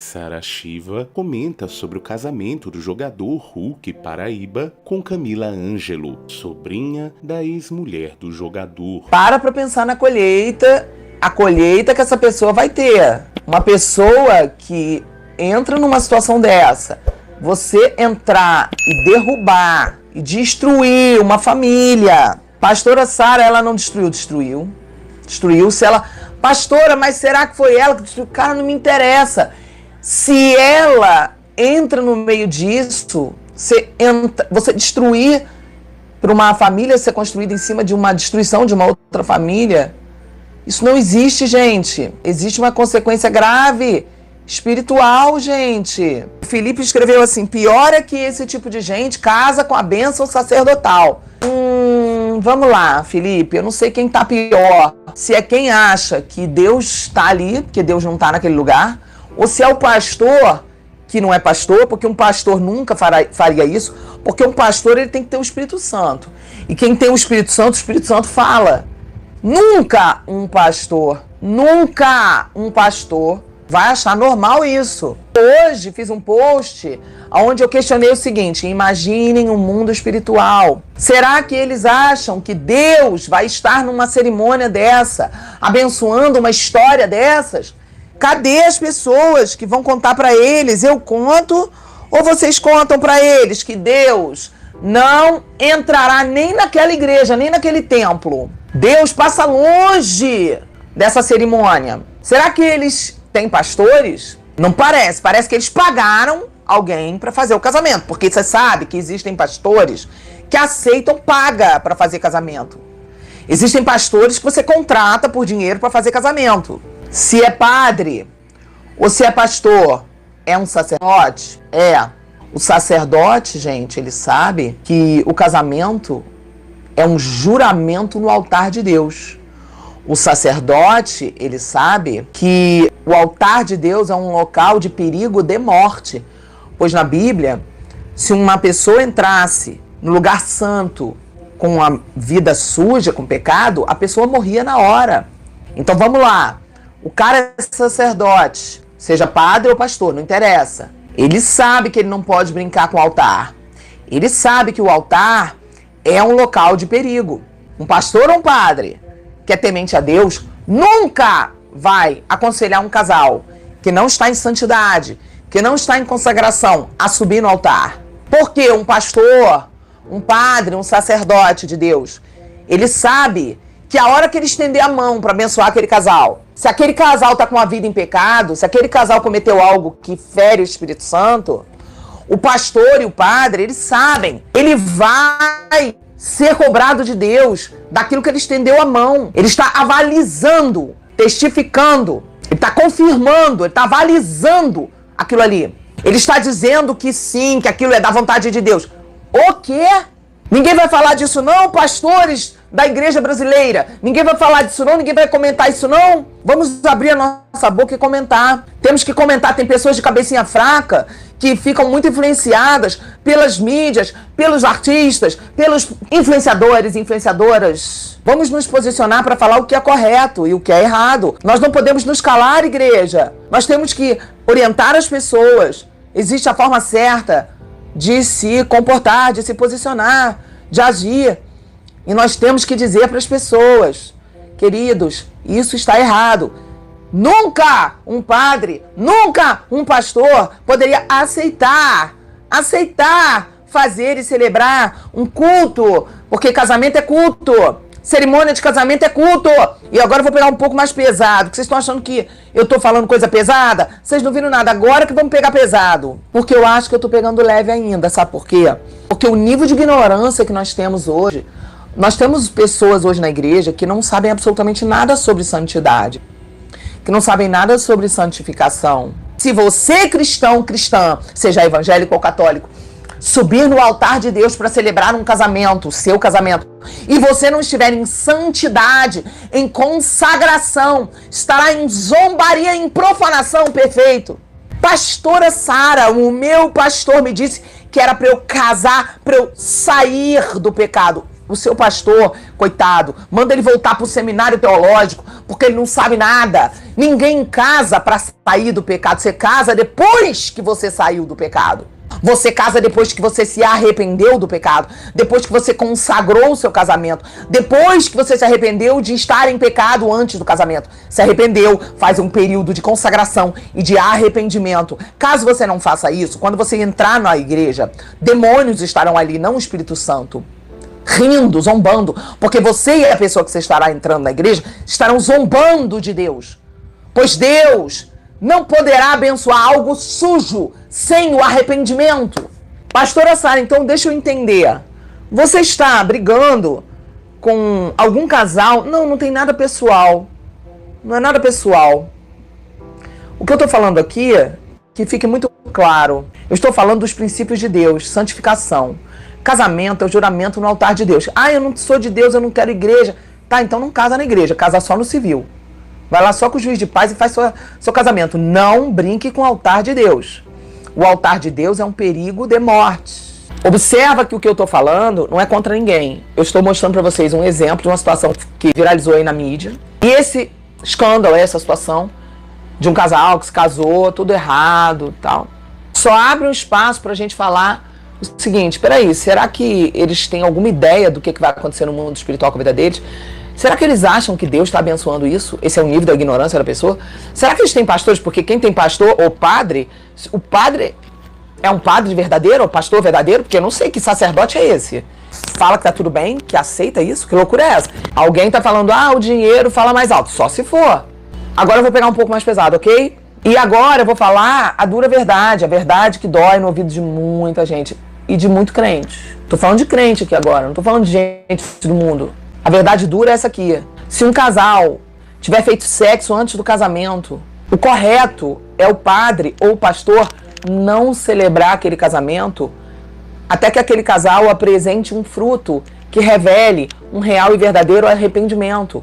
Sara Shiva comenta sobre o casamento do jogador Hulk Paraíba com Camila Ângelo, sobrinha da ex-mulher do jogador. Para pensar na colheita, a colheita que essa pessoa vai ter. Uma pessoa que entra numa situação dessa, você entrar e derrubar e destruir uma família. Pastora Sara, ela não destruiu. Destruiu se ela... Pastora, mas será que foi ela que destruiu? Cara, não me interessa. Se ela entra no meio disso, você destruir para uma família ser construída em cima de uma destruição de uma outra família, isso não existe, gente. Existe uma consequência grave, espiritual, gente. Filipe escreveu assim: pior é que esse tipo de gente casa com a bênção sacerdotal. Vamos lá, Filipe, eu não sei quem tá pior. Se é quem acha que Deus está ali, porque Deus não está naquele lugar, ou se é o pastor que não é pastor, porque um pastor nunca faria isso, porque um pastor ele tem que ter o Espírito Santo. E quem tem o Espírito Santo fala. Nunca um pastor vai achar normal isso. Hoje fiz um post onde eu questionei o seguinte: imaginem um mundo espiritual. Será que eles acham que Deus vai estar numa cerimônia dessa, abençoando uma história dessas? Cadê as pessoas que vão contar para eles? Eu conto ou vocês contam para eles que Deus não entrará nem naquela igreja, nem naquele templo? Deus passa longe dessa cerimônia. Será que eles têm pastores? Não parece. Parece que eles pagaram alguém para fazer o casamento. Porque você sabe que existem pastores que aceitam paga para fazer casamento. Existem pastores que você contrata por dinheiro para fazer casamento. Se é padre ou se é pastor, é um sacerdote? É. O sacerdote, gente, ele sabe que o casamento é um juramento no altar de Deus. O sacerdote, ele sabe que o altar de Deus é um local de perigo de morte. Pois na Bíblia, se uma pessoa entrasse no lugar santo com a vida suja, com pecado, a pessoa morria na hora. Então vamos lá. O cara é sacerdote, seja padre ou pastor, não interessa. Ele sabe que ele não pode brincar com o altar. Ele sabe que o altar é um local de perigo. Um pastor ou um padre que é temente a Deus nunca vai aconselhar um casal que não está em santidade, que não está em consagração, a subir no altar. Porque um pastor, um padre, um sacerdote de Deus, ele sabe que a hora que ele estender a mão para abençoar aquele casal, se aquele casal está com a vida em pecado, se aquele casal cometeu algo que fere o Espírito Santo, o pastor e o padre, eles sabem, ele vai ser cobrado de Deus daquilo que ele estendeu a mão. Ele está avalizando, testificando, ele está confirmando, ele está avalizando aquilo ali. Ele está dizendo que sim, que aquilo é da vontade de Deus. O quê? Ninguém vai falar disso não, pastores da igreja brasileira? Ninguém vai falar disso não? Ninguém vai comentar isso não? Vamos abrir a nossa boca e comentar. Temos que comentar. Tem pessoas de cabecinha fraca que ficam muito influenciadas pelas mídias, pelos artistas, pelos influenciadores e influenciadoras. Vamos nos posicionar para falar o que é correto e o que é errado. Nós não podemos nos calar, igreja. Nós temos que orientar as pessoas. Existe a forma certa de se comportar, de se posicionar, de agir. E nós temos que dizer para as pessoas: queridos, isso está errado. Nunca um padre, nunca um pastor poderia aceitar fazer e celebrar um culto, porque casamento é culto, cerimônia de casamento é culto. E agora eu vou pegar um pouco mais pesado, que vocês estão achando que eu estou falando coisa pesada? Vocês não viram nada, agora que vamos pegar pesado, porque eu acho que eu estou pegando leve ainda, sabe por quê? Porque o nível de ignorância que nós temos hoje, nós temos pessoas hoje na igreja que não sabem absolutamente nada sobre santidade, que não sabem nada sobre santificação. Se você, cristão, cristã, seja evangélico ou católico, subir no altar de Deus para celebrar um casamento, seu casamento, e você não estiver em santidade, em consagração, estará em zombaria, em profanação, perfeito. Pastora Sara, o meu pastor me disse que era para eu casar, para eu sair do pecado. o seu pastor, coitado, manda ele voltar para o seminário teológico, porque ele não sabe nada. Ninguém casa para sair do pecado, você casa depois que você saiu do pecado. Você casa depois que você se arrependeu do pecado, depois que você consagrou o seu casamento, depois que você se arrependeu de estar em pecado antes do casamento. Se arrependeu, faz um período de consagração e de arrependimento. Caso você não faça isso, quando você entrar na igreja, demônios estarão ali, não o Espírito Santo, rindo, zombando, porque você e a pessoa que você estará entrando na igreja estarão zombando de Deus, pois Deus não poderá abençoar algo sujo sem o arrependimento. Pastora Sara, então deixa eu entender. Você está brigando com algum casal? Não, não tem nada pessoal. Não é nada pessoal. O que eu estou falando aqui, que fique muito claro, eu estou falando dos princípios de Deus, santificação. Casamento é o juramento no altar de Deus. Ah, eu não sou de Deus, eu não quero igreja. Tá, então não casa na igreja, casa só no civil. Vai lá só com o juiz de paz e faz seu casamento. Não brinque com o altar de Deus. O altar de Deus é um perigo de morte. Observa que o que eu estou falando não é contra ninguém. Eu estou mostrando para vocês um exemplo de uma situação que viralizou aí na mídia. E esse escândalo, essa situação de um casal que se casou, tudo errado e tal, só abre um espaço para a gente falar o seguinte: peraí, será que eles têm alguma ideia do que vai acontecer no mundo espiritual com a vida deles? Será que eles acham que Deus está abençoando isso? Esse é o nível da ignorância da pessoa? Será que eles têm pastores? Porque quem tem pastor ou padre, o padre é um padre verdadeiro ou pastor verdadeiro? Porque eu não sei que sacerdote é esse. Fala que tá tudo bem, que aceita isso? Que loucura é essa? Alguém tá falando, o dinheiro fala mais alto. Só se for. Agora eu vou pegar um pouco mais pesado, ok? E agora eu vou falar a dura verdade, a verdade que dói no ouvido de muita gente e de muito crente. Tô falando de crente aqui agora, não tô falando de gente do mundo. A verdade dura é essa aqui. Se um casal tiver feito sexo antes do casamento, o correto é o padre ou o pastor não celebrar aquele casamento até que aquele casal apresente um fruto que revele um real e verdadeiro arrependimento.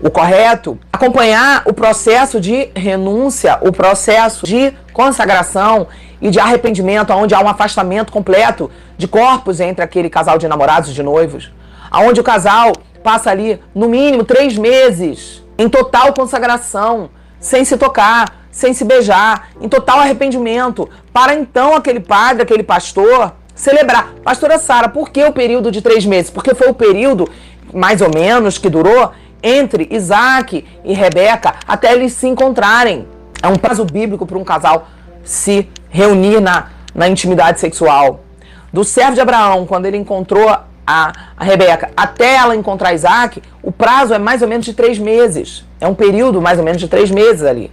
O correto é acompanhar o processo de renúncia, o processo de consagração e de arrependimento, onde há um afastamento completo de corpos entre aquele casal de namorados e de noivos, onde o casal passa ali, no mínimo, 3 meses em total consagração, sem se tocar, sem se beijar, em total arrependimento, para então aquele padre, aquele pastor, celebrar. Pastora Sara, por que o período de 3 meses? Porque foi o período, mais ou menos, que durou entre Isaac e Rebeca até eles se encontrarem. É um prazo bíblico para um casal se reunir na intimidade sexual. Do servo de Abraão, quando ele encontrou a Rebeca, até ela encontrar Isaac, o prazo é mais ou menos de 3 meses. É um período mais ou menos de 3 meses ali.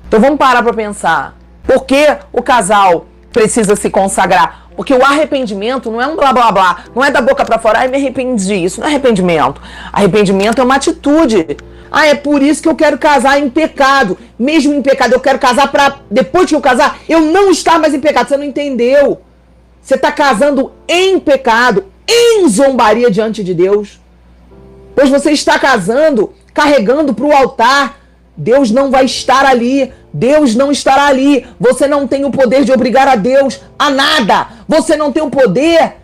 Então vamos parar para pensar. Por que o casal precisa se consagrar? Porque o arrependimento não é um blá blá blá, não é da boca para fora, me arrependi. Isso não é arrependimento. Arrependimento é uma atitude. É por isso que eu quero casar em pecado. Mesmo em pecado, eu quero casar para depois que eu casar, eu não estar mais em pecado. Você não entendeu? Você está casando em pecado, em zombaria diante de Deus. Pois você está casando, carregando para o altar. Deus não vai estar ali. Deus não estará ali. Você não tem o poder de obrigar a Deus a nada. Você não tem o poder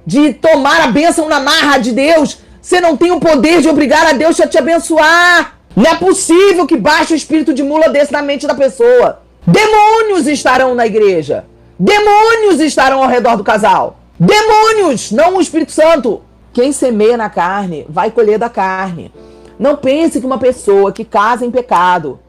de tomar a bênção na marra de Deus. Você não tem o poder de obrigar a Deus a te abençoar. Não é possível que baixe o espírito de mula desse na mente da pessoa. Demônios estarão na igreja. Demônios estarão ao redor do casal. Demônios, não o Espírito Santo. Quem semeia na carne vai colher da carne. Não pense que uma pessoa que casa em pecado,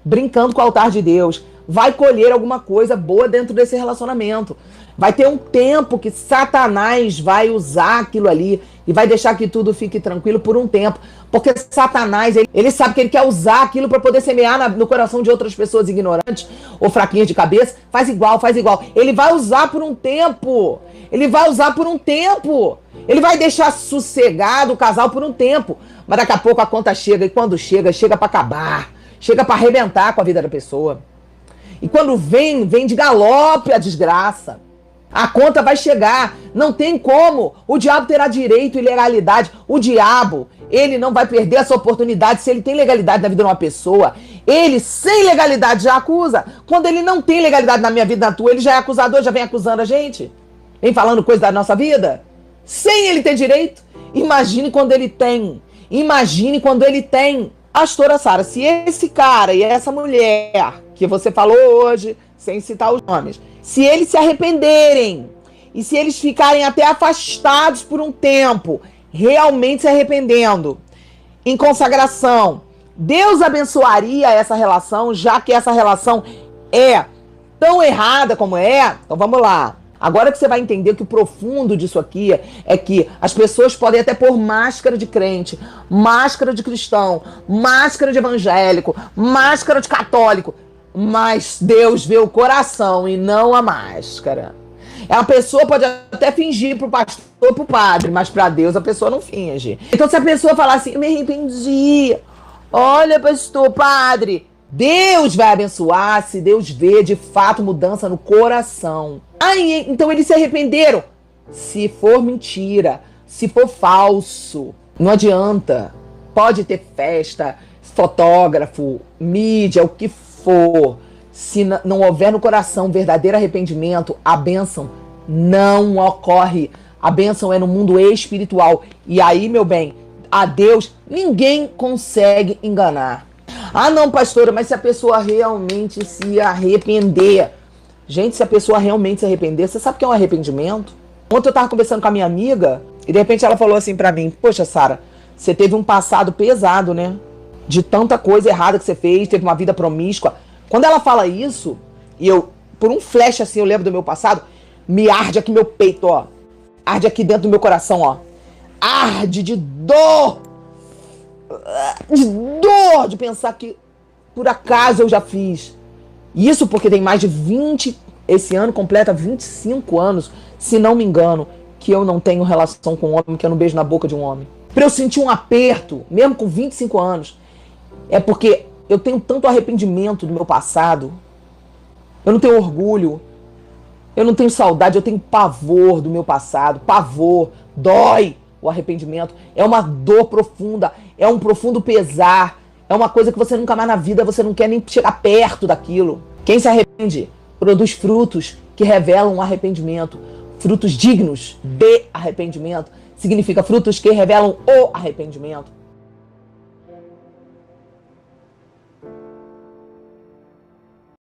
brincando com o altar de Deus, vai colher alguma coisa boa dentro desse relacionamento. Vai ter um tempo que Satanás vai usar aquilo ali e vai deixar que tudo fique tranquilo por um tempo. Porque Satanás, ele sabe que ele quer usar aquilo para poder semear no coração de outras pessoas ignorantes ou fraquinhas de cabeça. Faz igual, faz igual. Ele vai usar por um tempo. Ele vai usar por um tempo. Ele vai deixar sossegado o casal por um tempo. Mas daqui a pouco a conta chega. E quando chega, chega para acabar. Chega para arrebentar com a vida da pessoa. E quando vem de galope a desgraça. A conta vai chegar. Não tem como. O diabo terá direito e legalidade. O diabo, ele não vai perder essa oportunidade. Se ele tem legalidade na vida de uma pessoa, ele, sem legalidade, já acusa. Quando ele não tem legalidade na minha vida, na tua, ele já é acusador, já vem acusando a gente. Vem falando coisa da nossa vida. sem ele ter direito. Imagine quando ele tem. Imagine quando ele tem. Pastora Sara, se esse cara e essa mulher que você falou hoje, sem citar os nomes, se eles se arrependerem e se eles ficarem até afastados por um tempo, realmente se arrependendo, em consagração, Deus abençoaria essa relação, já que essa relação é tão errada como é? Então vamos lá. Agora que você vai entender que o profundo disso aqui é que as pessoas podem até pôr máscara de crente, máscara de cristão, máscara de evangélico, máscara de católico, mas Deus vê o coração e não a máscara. A pessoa pode até fingir pro pastor, pro padre, mas para Deus a pessoa não finge. Então se a pessoa falar assim, eu me arrependi, olha pastor, padre, Deus vai abençoar se Deus vê de fato mudança no coração. Aí, então eles se arrependeram. Se for mentira, se for falso, não adianta. Pode ter festa, fotógrafo, mídia, o que for. Se não houver no coração verdadeiro arrependimento, a bênção não ocorre. A bênção é no mundo espiritual. E aí, meu bem, a Deus ninguém consegue enganar. Ah, não, pastora, mas se a pessoa realmente se arrepender... Gente, se a pessoa realmente se arrepender, você sabe o que é um arrependimento? Ontem eu tava conversando com a minha amiga e de repente ela falou assim pra mim, poxa, Sara, você teve um passado pesado, né? De tanta coisa errada que você fez, teve uma vida promíscua. Quando ela fala isso, e eu, por um flash assim, eu lembro do meu passado, me arde aqui meu peito, ó. Arde aqui dentro do meu coração, ó. Arde de dor! De dor de pensar que por acaso eu já fiz. Isso porque tem mais de 20, esse ano completa 25 anos, se não me engano, que eu não tenho relação com um homem, que eu não beijo na boca de um homem. Pra eu sentir um aperto, mesmo com 25 anos, é porque eu tenho tanto arrependimento do meu passado, eu não tenho orgulho, eu não tenho saudade, eu tenho pavor do meu passado, pavor, dói o arrependimento, é uma dor profunda, é um profundo pesar, é uma coisa que você nunca mais na vida, você não quer nem chegar perto daquilo. Quem se arrepende produz frutos que revelam arrependimento. Frutos dignos de arrependimento significa frutos que revelam o arrependimento.